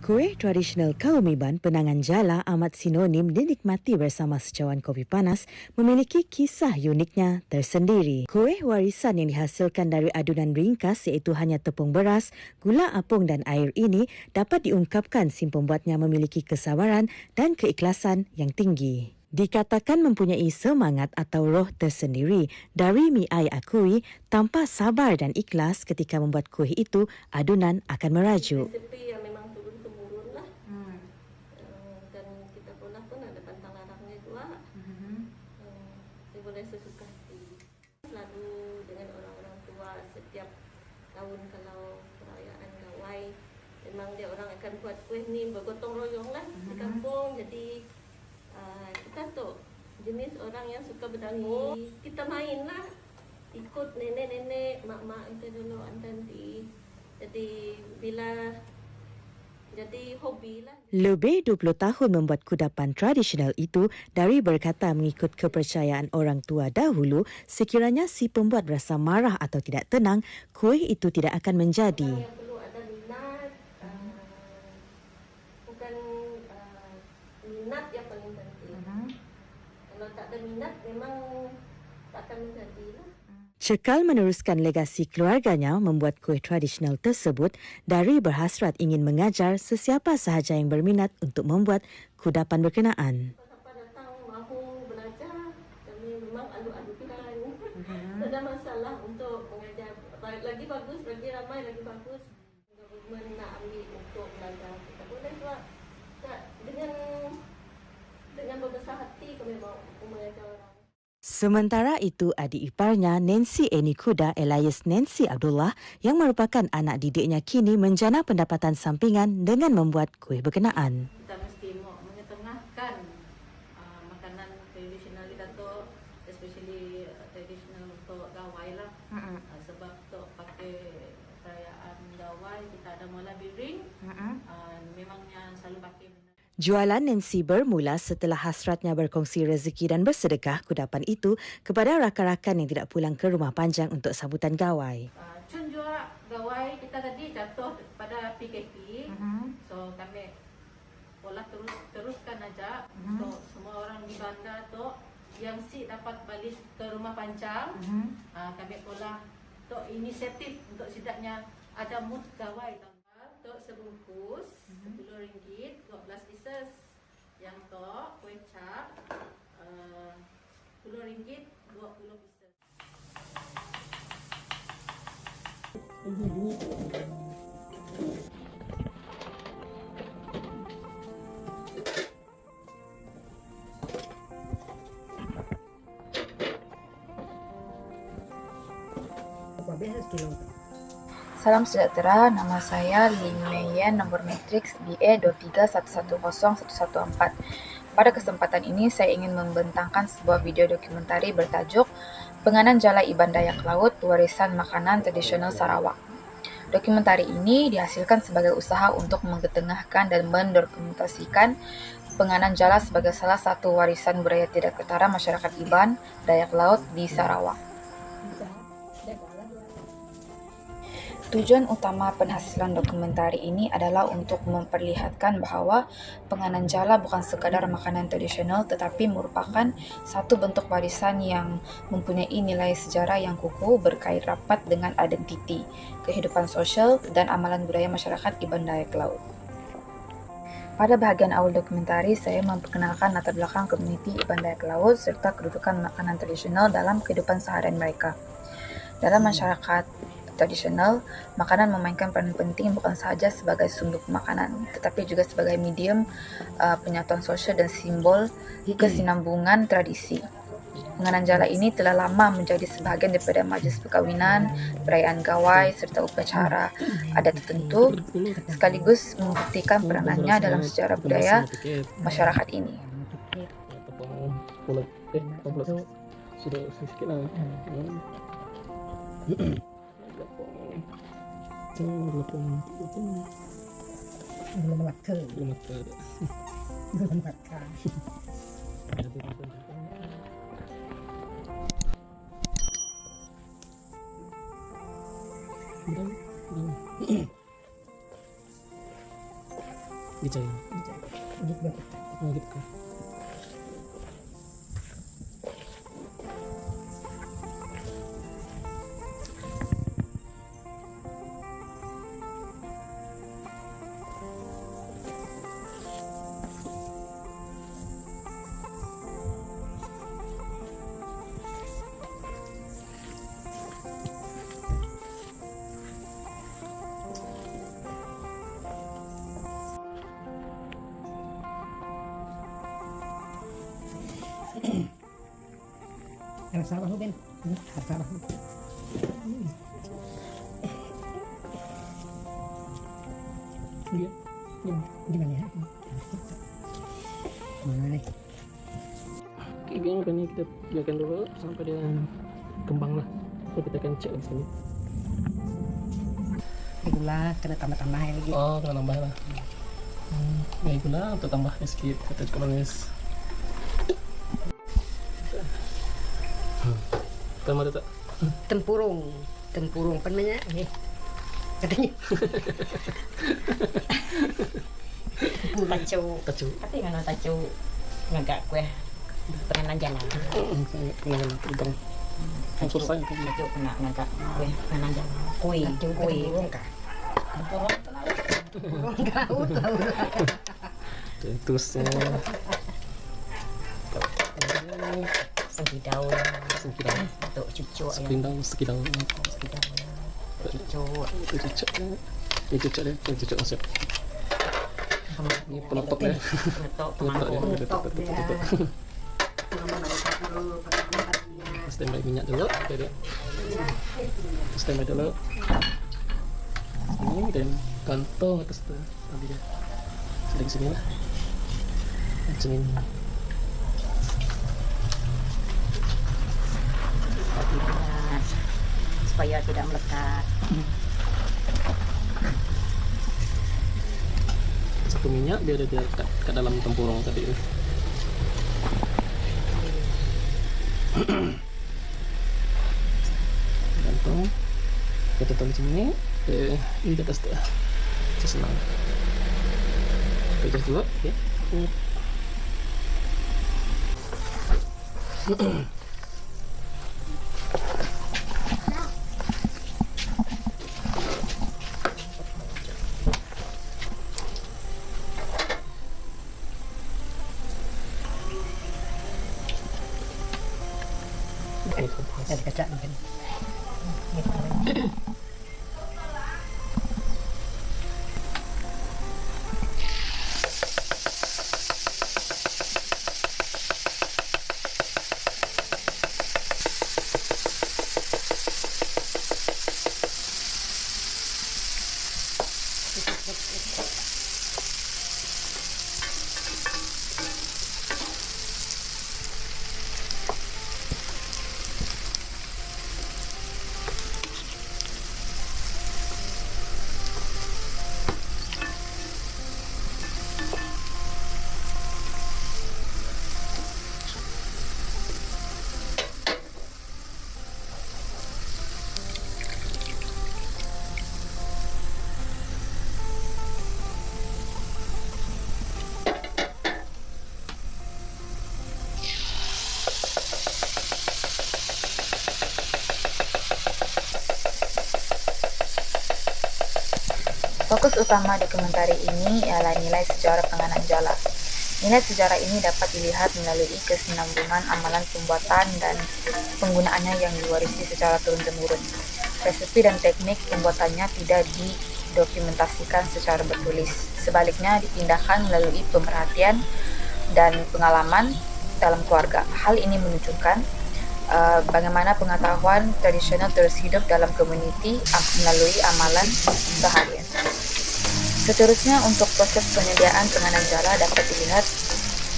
Kuih tradisional kaum Iban Penangan Jala amat sinonim dinikmati bersama secawan kopi panas memiliki kisah uniknya tersendiri. Kuih warisan yang dihasilkan dari adunan ringkas iaitu hanya tepung beras, gula apung dan air ini dapat diungkapkan si pembuatnya memiliki kesabaran dan keikhlasan yang tinggi. Dikatakan mempunyai semangat atau roh tersendiri. Dari Mi Ai akui, tanpa sabar dan ikhlas ketika membuat kuih itu, adunan akan merajuk. Resipi yang memang turun-temurun lah. Dan kita pun ada pantang larangnya juga. Saya boleh sesuka hati. Selalu dengan orang-orang tua setiap tahun kalau perayaan gawai, memang dia orang akan buat kuih ni bergotong royong lah di kampung. Jadi kita tu jenis orang yang suka berdangu. Kita main lah, ikut nenek-nenek, mak-mak kita dulu nanti. Jadi bila jadi hobi lah. Lebih 20 tahun membuat kudapan tradisional itu dari berkata mengikut kepercayaan orang tua dahulu, sekiranya si pembuat berasa marah atau tidak tenang, kuih itu tidak akan menjadi. Yang perlu ada minat, bukan minat yang paling penting. Kalau tak ada minat memang tak akan menjadi lah. Cekal meneruskan legasi keluarganya membuat kuih tradisional tersebut dari berhasrat ingin mengajar sesiapa sahaja yang berminat untuk membuat kudapan berkenaan. Siapa datang mahu belajar, kami memang adu-adukan. Tak ada masalah untuk mengajar. Lagi bagus, lagi ramai, lagi bagus. Government nak ambil untuk belajar. Kita boleh buat dengan berbesar hati kami mahu mengajar orang. Sementara itu, adik iparnya Nancy Eni Kuda alias Nancy Abdullah yang merupakan anak didiknya kini menjana pendapatan sampingan dengan membuat kuih berkenaan. Kita mesti mengetengahkan makanan tradisional kita tu, especially tradisional untuk gawai lah. Sebab tu pakai perayaan gawai kita ada mula biring, memangnya selalu pakai. Jualan Nancy bermula setelah hasratnya berkongsi rezeki dan bersedekah kudapan itu kepada rakan-rakan yang tidak pulang ke rumah panjang untuk sambutan gawai. Cun juga gawai kita tadi jatuh pada PKP, so kami pola teruskan aja. So semua orang di bandar tu yang si dapat balik ke rumah panjang, kami pola tu inisiatif untuk setidaknya ada mood gawai. Untuk sebungkus RM10, 12 pieces. Yang tu kuih cap RM10, 20 pieces. Salam sejahtera, nama saya Lim Mei Yen, nomor matriks BA 231101114. Pada kesempatan ini, saya ingin membentangkan sebuah video dokumentari bertajuk Penganan Jala Iban Dayak Laut, Warisan Makanan Tradisional Sarawak. Dokumentari ini dihasilkan sebagai usaha untuk mengetengahkan dan mendokumentasikan penganan jala sebagai salah satu warisan budaya tidak ketara masyarakat Iban Dayak Laut di Sarawak. Tujuan utama penghasilan dokumentari ini adalah untuk memperlihatkan bahawa penganan jala bukan sekadar makanan tradisional tetapi merupakan satu bentuk warisan yang mempunyai nilai sejarah yang kukuh berkait rapat dengan identiti, kehidupan sosial dan amalan budaya masyarakat Iban Dayak Laut. Pada bahagian awal dokumentari, saya memperkenalkan latar belakang komuniti Iban Dayak Laut serta kedudukan makanan tradisional dalam kehidupan seharian mereka. Dalam masyarakat tradisional, makanan memainkan peran penting bukan sahaja sebagai sumber makanan, tetapi juga sebagai medium penyatuan sosial dan simbol kesinambungan tradisi. Penganan jala ini telah lama menjadi sebahagian daripada majlis perkahwinan, perayaan gawai serta upacara adat tertentu, sekaligus membuktikan peranannya dalam sejarah budaya masyarakat ini. Dicari. Gitu. Oh gitu. Rasa bahu Ben. Rasa bahu. Dia. Gimana ya? Mana nih? Oke, ini kita biarkan dulu sampai dia kembang lah. Lalu kita akan cek di sini. Gula kena tambah-tambah lagi. Oh, nggak nambah lah. Ya gula untuk tambahnya sedikit. Kita cukup manis. Tambah tak? Tempurung apa namanya? Katanya. Tacu. Tapi kan tacu ngagak kue pengenan jalan. Kena terbang. Langsung selesai. Tacu kena ngagak kue pengenan jalan. Kue kah? Tempurung gaut. Terusnya. Sengkidau untuk cucu ayam. Sekidau. Cucu. Itu cucuk masuk. Ini penutup ya. Penutup. Standby minyak dulu. Standby dulu. Ini dan kantong atas tuh tadi ya. Sedang sini lah. Macam ini. Supaya tidak melekat. Satu minyak dia ada ke dalam tempurung tadi. Gantung. Kita tutup di sini. Ini di atas tuh. Saya senang. Kita dulu, oke. Ada kaca mungkin. Fokus utama dokumentari ini ialah nilai sejarah penganan jala. Nilai sejarah ini dapat dilihat melalui kesinambungan amalan pembuatan dan penggunaannya yang diwarisi secara turun-temurun. Resepi dan teknik pembuatannya tidak didokumentasikan secara bertulis. Sebaliknya dipindahkan melalui pemerhatian dan pengalaman dalam keluarga. Hal ini menunjukkan bagaimana pengetahuan tradisional terus hidup dalam komuniti melalui amalan seharian. Seterusnya, untuk proses penyediaan penganan jala dapat dilihat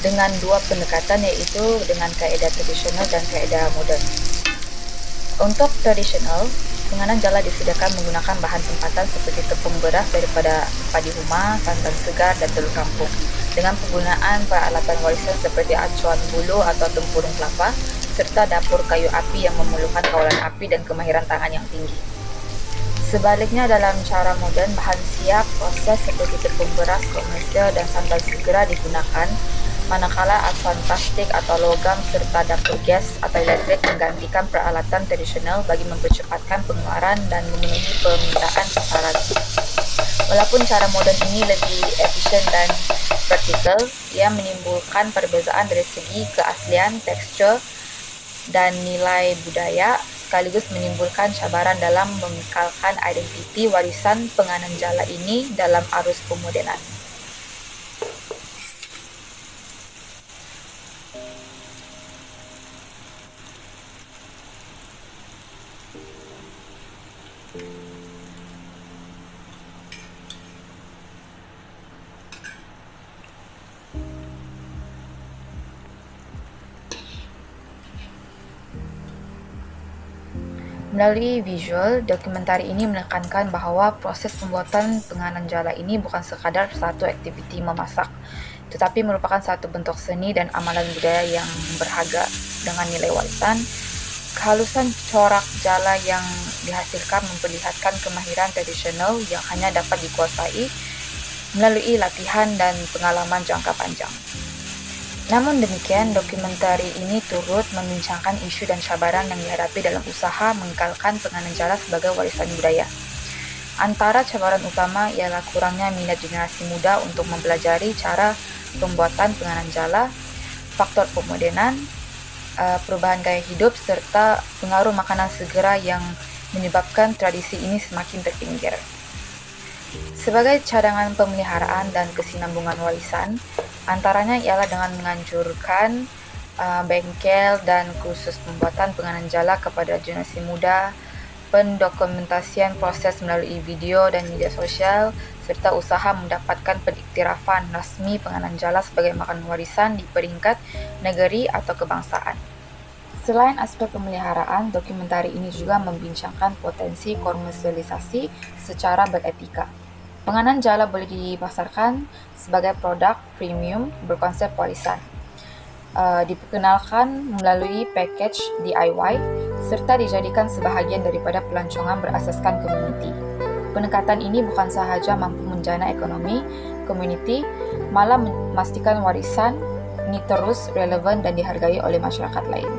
dengan dua pendekatan, yaitu dengan kaedah tradisional dan kaedah modern. Untuk tradisional, penganan jala disediakan menggunakan bahan tempatan seperti tepung beras daripada padi huma, santan segar, dan telur kampung, dengan penggunaan peralatan warisan seperti acuan bulu atau tempurung kelapa, serta dapur kayu api yang memerlukan kawalan api dan kemahiran tangan yang tinggi. Sebaliknya, dalam cara modern, bahan siap proses seperti tepung beras komersial dan santan segera digunakan, manakala asuhan plastik atau logam serta dapur gas atau elektrik menggantikan peralatan tradisional bagi mempercepatkan pengeluaran dan memenuhi permintaan pasaran. Walaupun cara moden ini lebih efisien dan praktikal, ia menimbulkan perbezaan dari segi keaslian, tekstur, dan nilai budaya, sekaligus menimbulkan cabaran dalam mengekalkan identiti warisan penganan jala ini dalam arus pemodenan. Melalui visual, dokumentari ini menekankan bahawa proses pembuatan penganan jala ini bukan sekadar satu aktiviti memasak, tetapi merupakan satu bentuk seni dan amalan budaya yang berharga dengan nilai warisan. Kehalusan corak jala yang dihasilkan memperlihatkan kemahiran tradisional yang hanya dapat dikuasai melalui latihan dan pengalaman jangka panjang. Namun demikian, dokumentari ini turut membincangkan isu dan cabaran yang dihadapi dalam usaha mengekalkan penganan jala sebagai warisan budaya. Antara cabaran utama ialah kurangnya minat generasi muda untuk mempelajari cara pembuatan penganan jala, faktor pemodenan, perubahan gaya hidup, serta pengaruh makanan segera yang menyebabkan tradisi ini semakin terpinggir. Sebagai cadangan pemeliharaan dan kesinambungan warisan, antaranya ialah dengan menganjurkan bengkel dan kursus pembuatan penganan jala kepada generasi muda, pendokumentasian proses melalui video dan media sosial, serta usaha mendapatkan pengiktirafan rasmi penganan jala sebagai makanan warisan di peringkat negeri atau kebangsaan. Selain aspek pemeliharaan, dokumentari ini juga membincangkan potensi komersialisasi secara beretika. Penganan jala boleh dipasarkan sebagai produk premium berkonsep warisan, diperkenalkan melalui package DIY, serta dijadikan sebahagian daripada pelancongan berasaskan komuniti. Pendekatan ini bukan sahaja mampu menjana ekonomi komuniti, malah memastikan warisan ini terus relevan dan dihargai oleh masyarakat lain.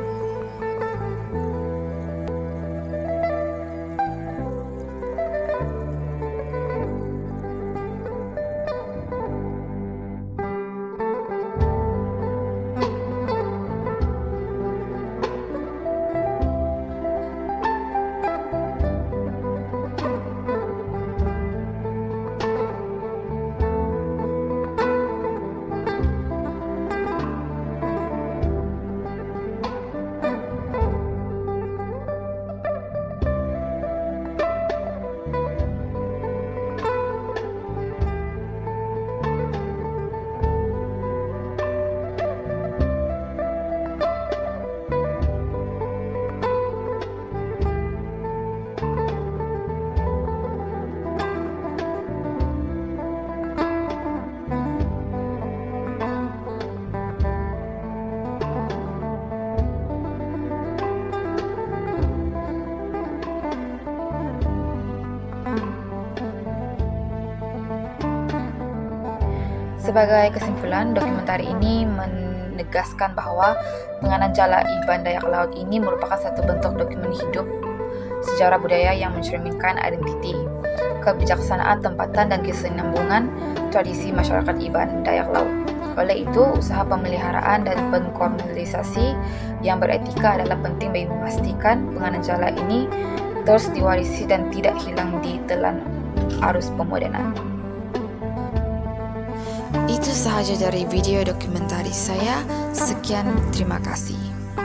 Sebagai kesimpulan, dokumentari ini menegaskan bahawa penganan jala Iban Dayak Laut ini merupakan satu bentuk dokumen hidup sejarah budaya yang mencerminkan identiti, kebijaksanaan tempatan dan kesinambungan tradisi masyarakat Iban Dayak Laut. Oleh itu, usaha pemeliharaan dan pengkomersialisasi yang beretika adalah penting bagi memastikan penganan jala ini terus diwarisi dan tidak hilang di telan arus pemodenan. Itu sahaja dari video dokumentari saya. Sekian, terima kasih.